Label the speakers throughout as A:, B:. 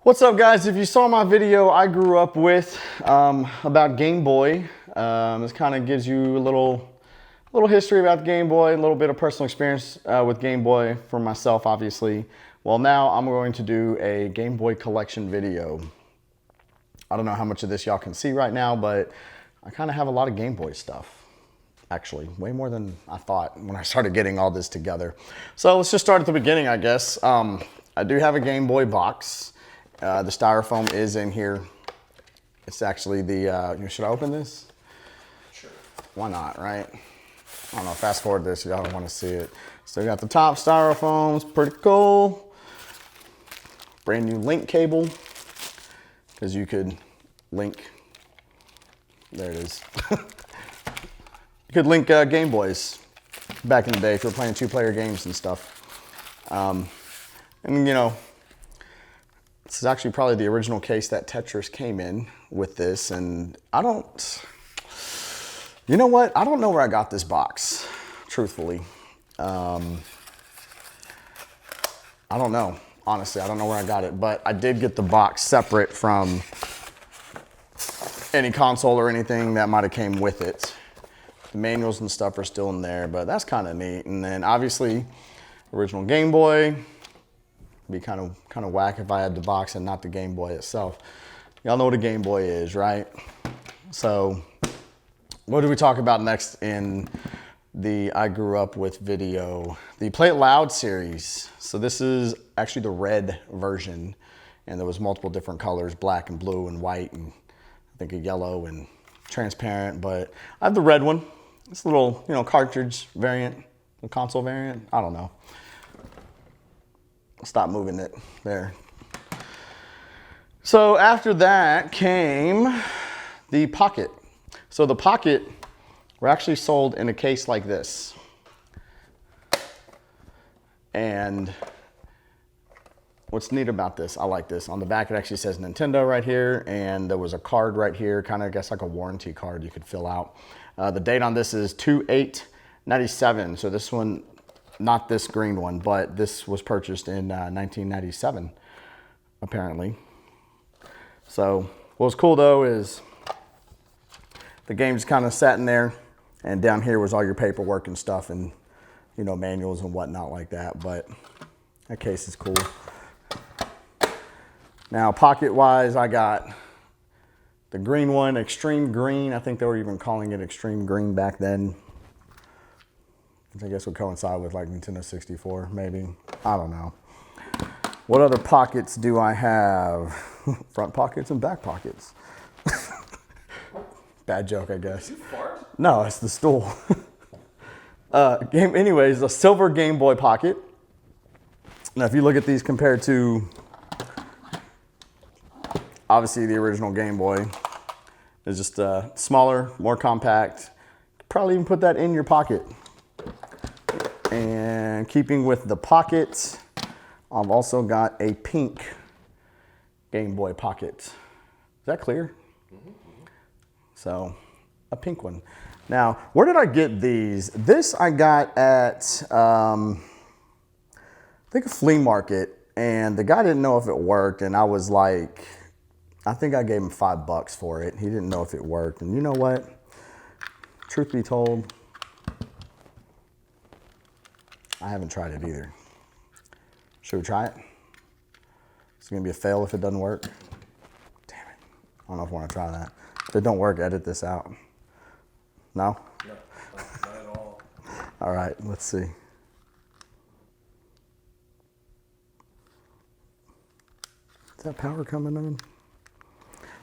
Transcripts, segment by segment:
A: What's up, guys? If you saw my video I grew up with about Game Boy, this kind of gives you a little history about the Game Boy, a little bit of personal experience with Game Boy for myself, obviously. Well, now I'm going to do a Game Boy collection video. I don't know how much of this y'all can see right now, but I kind of have a lot of Game Boy stuff. Actually, way more than I thought when I started getting all this together. So let's just start at the beginning, I guess. I do have a Game Boy box. The styrofoam is in here. It's actually the, should I open this?
B: Sure.
A: Why not, right? I don't know, fast forward this, y'all don't want to see it. Still got the top styrofoam, it's pretty cool. Brand new link cable, because you could link, there it is. You could link Game Boys back in the day if you were playing two-player games and stuff. And you know, this is actually probably the original case that Tetris came in with this, and you know what? I don't know where I got this box, truthfully. I don't know, honestly, I don't know where I got it, but I did get the box separate from any console or anything that might have came with it. The manuals and stuff are still in there, but that's kind of neat. And then obviously, original Game Boy. Be kind of whack if I had the box and not the Game Boy itself. Y'all know what a Game Boy is, right? So what do we talk about next in the I Grew Up With video? The Play It Loud series. So this is actually the red version, and there was multiple different colors, black and blue and white, and I think a yellow and transparent, but I have the red one. It's a little, cartridge variant, a console variant, I don't know. Stop moving it there. So after that came the Pocket. So the Pocket were actually sold in a case like this. And what's neat about this, I like this. On the back it actually says Nintendo right here, and there was a card right here, kind of I guess like a warranty card you could fill out. The date on this is 2/8/97. So this one, not this green one, but this was purchased in 1997, apparently. So what was cool though is the game just kind of sat in there, and down here was all your paperwork and stuff, and manuals and whatnot like that. But that case is cool. Now pocket wise, I got the green one, Extreme Green. I think they were even calling it Extreme Green back then. I guess would coincide with like Nintendo 64, maybe. I don't know. What other pockets do I have? Front pockets and back pockets. Bad joke, I guess.
B: Did you fart?
A: No, it's the stool. Anyways, a silver Game Boy Pocket. Now, if you look at these compared to, obviously, the original Game Boy, it's just smaller, more compact. Probably even put that in your pocket. And keeping with the Pocket, I've also got a pink Game Boy Pocket. Is that clear? Mm-hmm. So, a pink one. Now, where did I get these? This I got at, I think a flea market, and the guy didn't know if it worked, and I was like, I think I gave him $5 for it. He didn't know if it worked, and you know what? Truth be told, I haven't tried it either. Should we try it? It's gonna be a fail if it doesn't work. Damn it. I don't know if I wanna try that. If it don't work, edit this out. No?
B: No, not at all.
A: All right, let's see. Is that power coming on?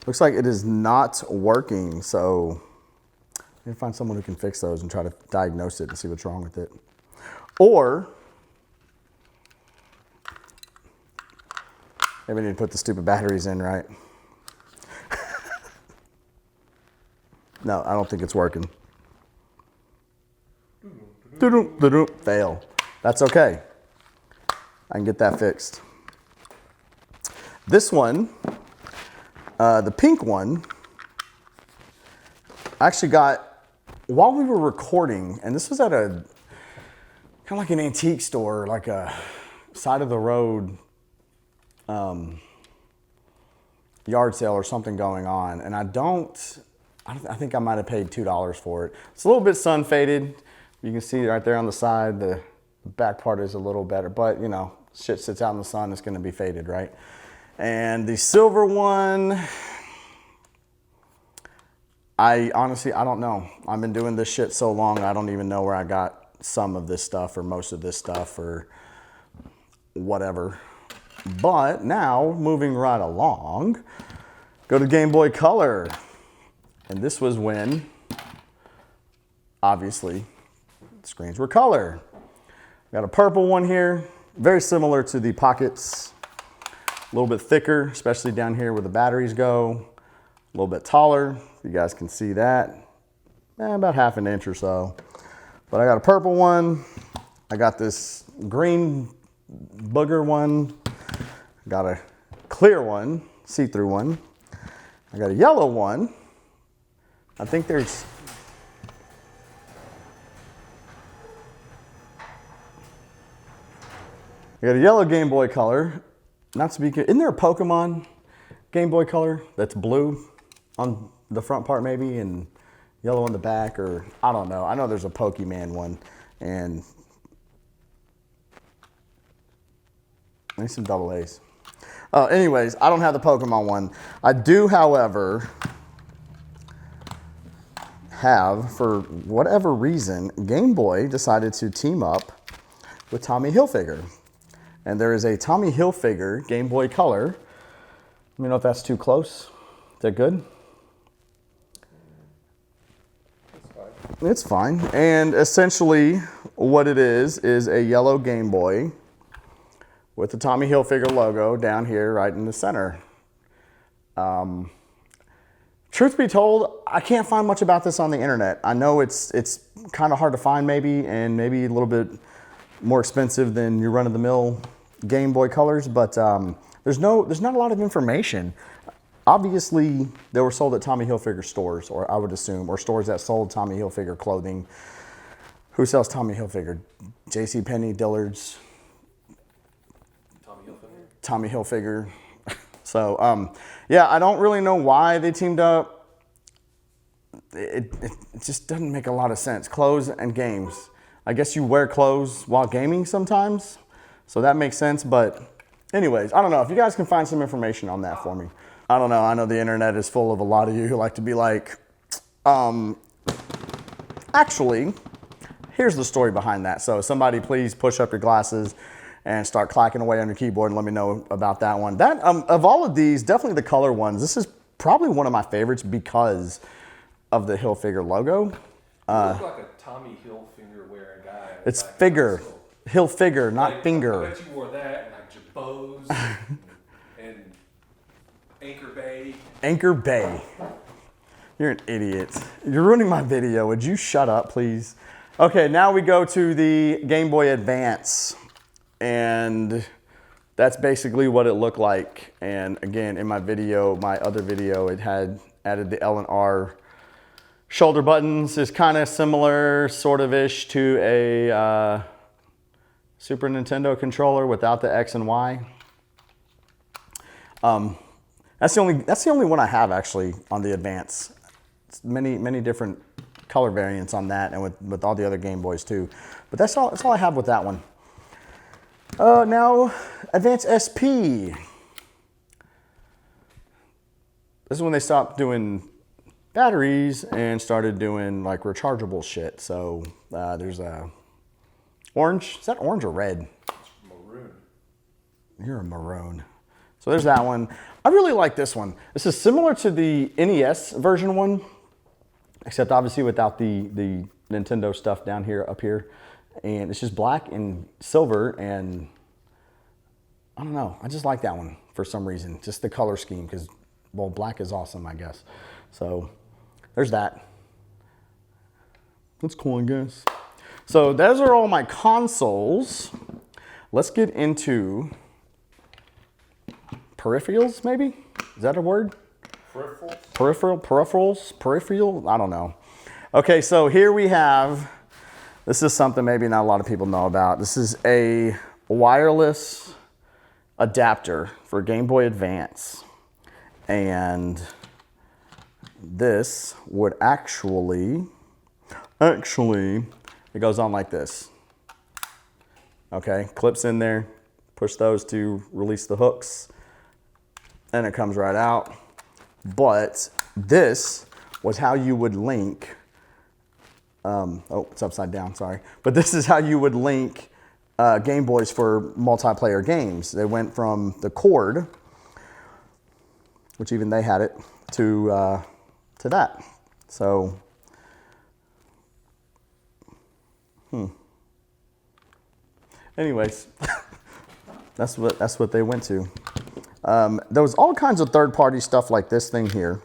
A: Looks like it is not working, so I need to find someone who can fix those and try to diagnose it and see what's wrong with it. Or maybe I need to put the stupid batteries in, right? No, I don't think it's working. Fail. That's okay. I can get that fixed. This one, the pink one, I actually got while we were recording, and this was at a kind of like an antique store, like a side of the road yard sale or something going on, and I think I might have paid $2 for it. It's a little bit sun faded. You can see right there on the side, the back part is a little better, but you know, shit sits out in the sun, it's gonna be faded, right? And the silver one, I honestly don't know. I've been doing this shit so long, I don't even know where I got some of this stuff or most of this stuff or whatever. But now, moving right along, go to Game Boy Color. And this was when, obviously, screens were color. Got a purple one here, very similar to the Pockets. A little bit thicker, especially down here where the batteries go. A little bit taller, you guys can see that. About ½ an inch or so. But I got a purple one. I got this green booger one. Got a clear one, see-through one. I got a yellow one. I think there's... I got a yellow Game Boy Color. Not to be... Isn't there a Pokemon Game Boy Color that's blue on the front part maybe and yellow on the back, or I don't know. I know there's a Pokemon one, and I need some double A's. Anyways, I don't have the Pokemon one. I do, however, have, for whatever reason, Game Boy decided to team up with Tommy Hilfiger. And there is a Tommy Hilfiger Game Boy Color. Let me know if that's too close. Is that good? It's fine. And essentially what it is a yellow Game Boy with the Tommy Hilfiger logo down here right in the center. Truth be told, I can't find much about this on the internet. I know it's kind of hard to find maybe, and maybe a little bit more expensive than your run-of-the-mill Game Boy Colors, but there's not a lot of information. Obviously, they were sold at Tommy Hilfiger stores, or I would assume, or stores that sold Tommy Hilfiger clothing. Who sells Tommy Hilfiger? JCPenney, Dillard's, Tommy Hilfiger. So, yeah, I don't really know why they teamed up. It just doesn't make a lot of sense. Clothes and games. I guess you wear clothes while gaming sometimes, so that makes sense. But anyways, I don't know. If you guys can find some information on that for me. I don't know. I know the internet is full of a lot of you who like to be like, actually, here's the story behind that. So somebody please push up your glasses and start clacking away on your keyboard and let me know about that one. That of all of these, definitely the color ones, this is probably one of my favorites because of the Hilfiger logo.
B: You look like a Tommy Hilfiger wearing guy.
A: It's figure. Hilfiger, not
B: like,
A: finger.
B: I bet you wore that and like Jabos and Anchor Bay.
A: Anchor Bay. You're an idiot. You're ruining my video. Would you shut up, please? Okay, now we go to the Game Boy Advance. And that's basically what it looked like. And again, in my video, my other video, it had added the L and R shoulder buttons. Is kind of similar, sort of ish, to a Super Nintendo controller without the X and Y. That's the only one I have actually on the Advance. It's many different color variants on that, and with all the other Game Boys too. But that's all I have with that one. Now, Advance SP. This is when they stopped doing batteries and started doing like rechargeable shit. So there's a orange. Is that orange or red?
B: Maroon.
A: You're a maroon. So there's that one. I really like this one. This is similar to the NES version one, except obviously without the Nintendo stuff down here, up here. And it's just black and silver, and I don't know. I just like that one for some reason. Just the color scheme, because, well, black is awesome, I guess. So there's that. That's cool, I guess. So those are all my consoles. Let's get into peripherals, maybe? Is that a word?
B: Peripherals?
A: Peripheral? I don't know. Okay, so here we have... This is something maybe not a lot of people know about. This is a wireless adapter for Game Boy Advance. And this would actually, it goes on like this. Okay, clips in there, push those to release the hooks, and it comes right out. But this was how you would link, oh, it's upside down, sorry. But this is how you would link GameBoys for multiplayer games. They went from the cord, which even they had it, to that. So, anyways, that's what they went to. There was all kinds of third-party stuff like this thing here,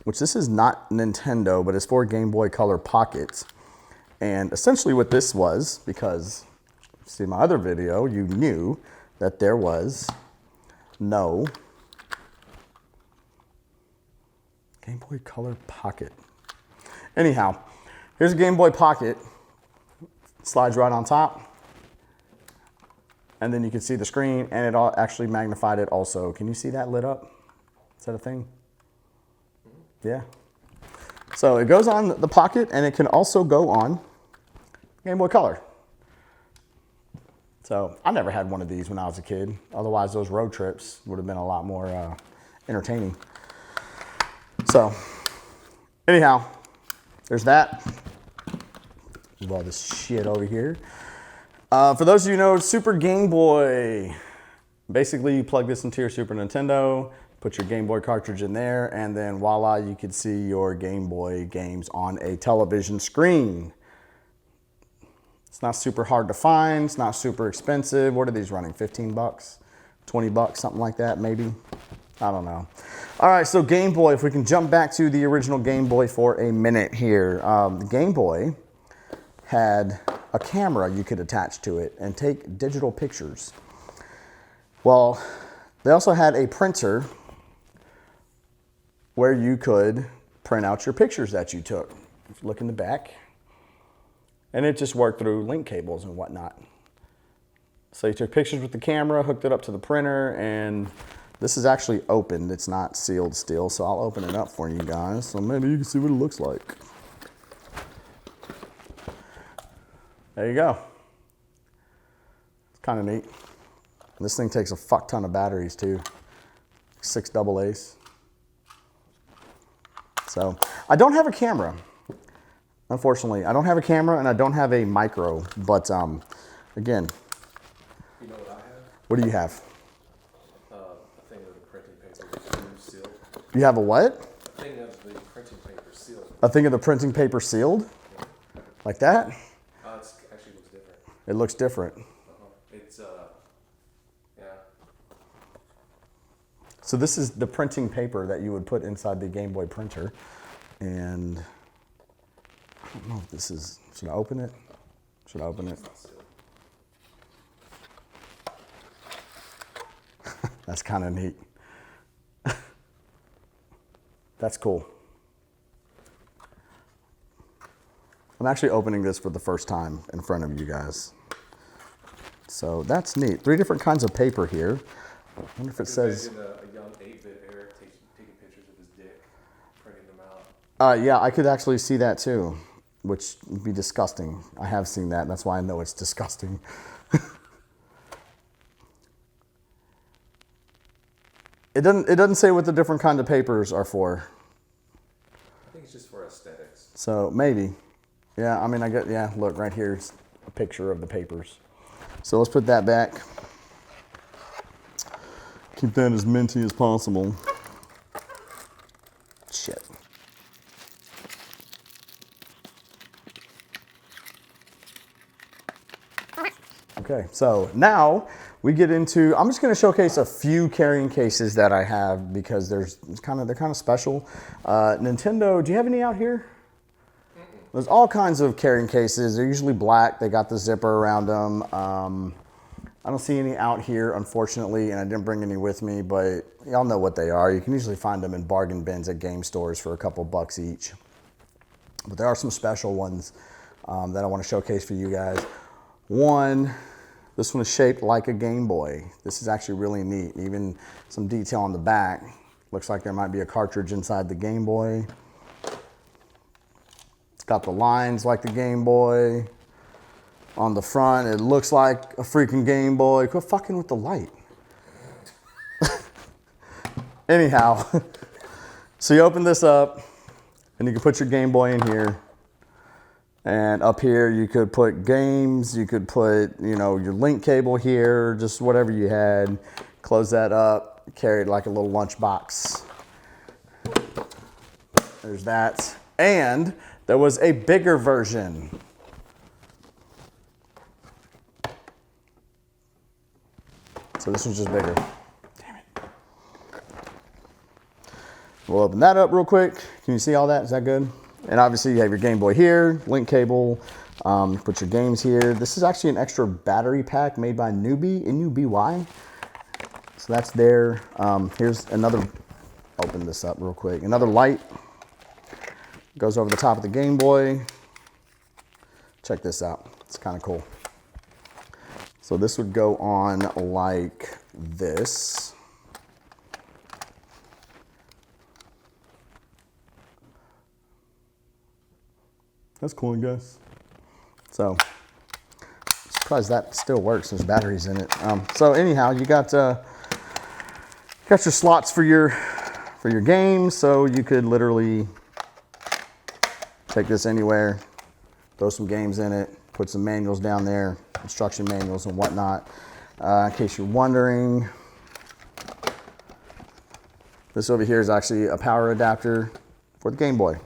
A: which this is not Nintendo, but it's for Game Boy Color Pocket. And essentially what this was, because see my other video, you knew that there was no Game Boy Color Pocket. Anyhow, here's a Game Boy Pocket. Slides right on top. And then you can see the screen, and it all actually magnified it also. Can you see that lit up? Is that a thing? Yeah. So it goes on the Pocket, and it can also go on Game Boy Color. So I never had one of these when I was a kid. Otherwise, those road trips would have been a lot more entertaining. So anyhow, there's that. Move all this shit over here. For those of you who know, Super Game Boy. Basically, you plug this into your Super Nintendo, put your Game Boy cartridge in there, and then voila, you can see your Game Boy games on a television screen. It's not super hard to find. It's not super expensive. What are these running? 15 bucks? 20 bucks? Something like that, maybe? I don't know. All right, so Game Boy, if we can jump back to the original Game Boy for a minute here. The Game Boy had a camera you could attach to it and take digital pictures. Well, they also had a printer where you could print out your pictures that you took. If you look in the back, and it just worked through link cables and whatnot. So you took pictures with the camera, hooked it up to the printer, and this is actually opened. It's not sealed still, so I'll open it up for you guys so maybe you can see what it looks like. There you go. It's kind of neat. This thing takes a fuck ton of batteries too. 6 AA's. So I don't have a camera. Unfortunately, I don't have a camera and I don't have a micro, but again.
B: You know what I have?
A: What do you have?
B: A thing of the printing paper sealed.
A: You have a what?
B: A thing of the printing paper sealed.
A: A thing of the printing paper sealed? Like that?
B: It actually looks different.
A: It looks different.
B: It's, yeah.
A: So this is the printing paper that you would put inside the Game Boy printer. And I don't know if this is, should I open it? Should I open it? That's kind of neat. That's cool. I'm actually opening this for the first time in front of you guys. So that's neat. 3 different kinds of paper here. I wonder if it says...
B: A young 8-bit Eric taking pictures of his dick, printing them out.
A: Yeah, I could actually see that too, which would be disgusting. I have seen that. That's why I know it's disgusting. It doesn't say what the different kind of papers are for.
B: I think it's just for aesthetics.
A: So maybe. Yeah, I mean, yeah, look, right here's a picture of the papers. So let's put that back. Keep that as minty as possible. Shit. Okay, so now we get into, I'm just gonna showcase a few carrying cases that I have because they're kind of special. Nintendo, do you have any out here? There's all kinds of carrying cases. They're usually black. They got the zipper around them. I don't see any out here, unfortunately, and I didn't bring any with me, but y'all know what they are. You can usually find them in bargain bins at game stores for a couple bucks each. But there are some special ones that I want to showcase for you guys. One, This one is shaped like a Game Boy. This is actually really neat. Even some detail on the back. Looks like there might be a cartridge inside the Game Boy. It's got the lines like the Game Boy. On the front, it looks like a freaking Game Boy. Quit fucking with the light. Anyhow, so you open this up and you can put your Game Boy in here. And up here you could put games, you could put, you know, your link cable here, just whatever you had. Close that up, carry it like a little lunch box. There's that. And there was a bigger version. So this one's just bigger. Damn it. We'll open that up real quick. Can you see all that? Is that good? And obviously you have your Game Boy here, link cable, put your games here. This is actually an extra battery pack made by Newbie, N-U-B-Y. So that's there. Here's another, open this up real quick. Another light goes over the top of the Game Boy. Check this out, it's kind of cool. So this would go on like this. That's cool, I guess. So, I'm surprised that still works. There's batteries in it. So anyhow, you got your slots for your games. So you could literally take this anywhere, throw some games in it, put some manuals down there, instruction manuals and whatnot. In case you're wondering, this over here is actually a power adapter for the Game Boy.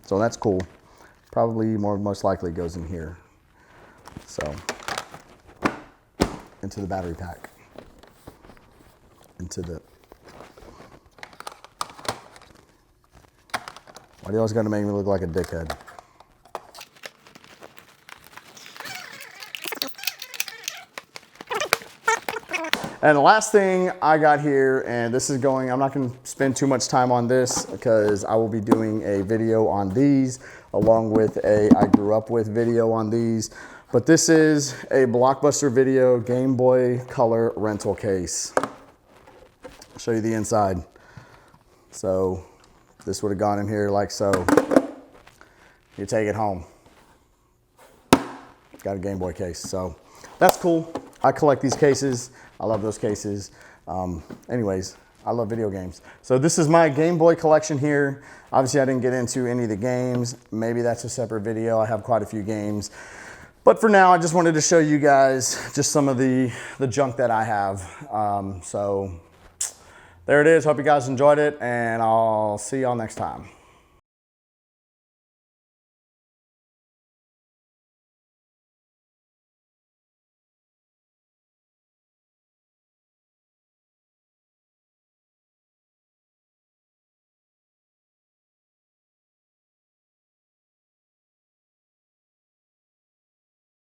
A: So that's cool. Probably most likely goes in here. So, into the battery pack. Into the... Why do you always gotta make me look like a dickhead? And the last thing I got here, and this is going, I'm not gonna spend too much time on this because I will be doing a video on these along with a I grew up with video on these. But this is a Blockbuster Video Game Boy Color rental case. I'll show you the inside. So this would have gone in here like so. You take it home. Got a Game Boy case, so that's cool. I collect these cases. I love those cases. Anyways, I love video games. So this is my Game Boy collection here. Obviously, I didn't get into any of the games. Maybe that's a separate video. I have quite a few games. But for now, I just wanted to show you guys just some of the junk that I have. So there it is. Hope you guys enjoyed it, and I'll see y'all next time.